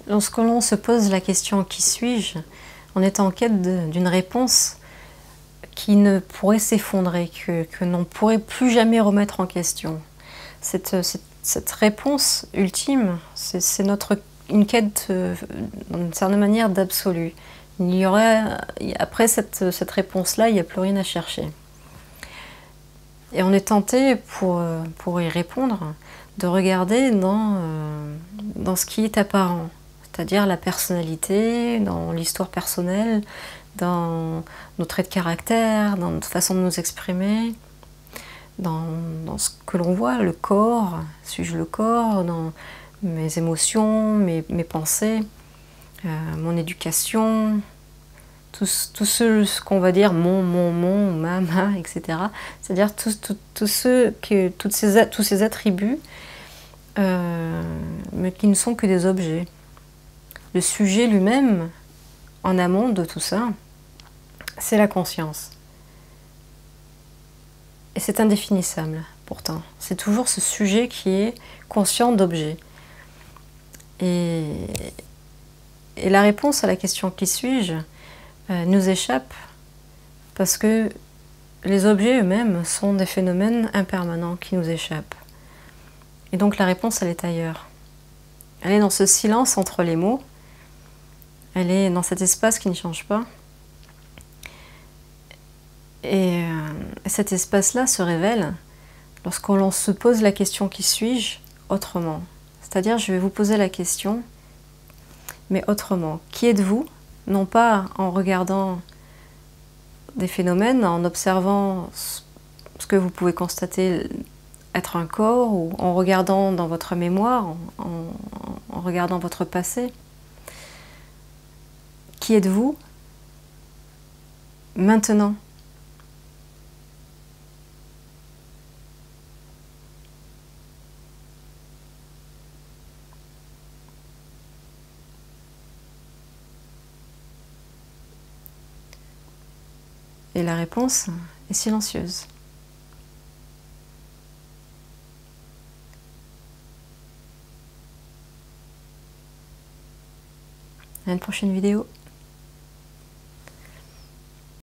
Lorsque l'on se pose la question « Qui suis-je ?», on est en quête d'une réponse qui ne pourrait s'effondrer, que l'on ne pourrait plus jamais remettre en question. Cette réponse ultime, c'est une quête, d'une certaine manière, d'absolu. Il y aurait, après cette réponse-là, il n'y a plus rien à chercher. Et on est tenté, pour y répondre, de regarder dans ce qui est apparent, c'est-à-dire la personnalité, dans l'histoire personnelle, dans nos traits de caractère, dans notre façon de nous exprimer, dans ce que l'on voit, le corps, suis-je le corps, dans mes émotions, mes pensées, mon éducation, tout ce qu'on va dire mon, ma, etc. C'est-à-dire tous ces attributs, mais qui ne sont que des objets. Le sujet lui-même, en amont de tout ça, c'est la conscience. Et c'est indéfinissable, pourtant. C'est toujours ce sujet qui est conscient d'objet. Et la réponse à la question « Qui suis-je » nous échappe parce que les objets eux-mêmes sont des phénomènes impermanents qui nous échappent. Et donc la réponse, elle est ailleurs. Elle est dans ce silence entre les mots, elle est dans cet espace qui ne change pas. Et cet espace-là se révèle lorsqu'on se pose la question « Qui suis-je » autrement. C'est-à-dire, je vais vous poser la question, mais autrement. Qui êtes-vous? Non pas en regardant des phénomènes, en observant ce que vous pouvez constater être un corps, ou en regardant dans votre mémoire, en regardant votre passé. Qui êtes-vous maintenant? Et la réponse est silencieuse. À une prochaine vidéo.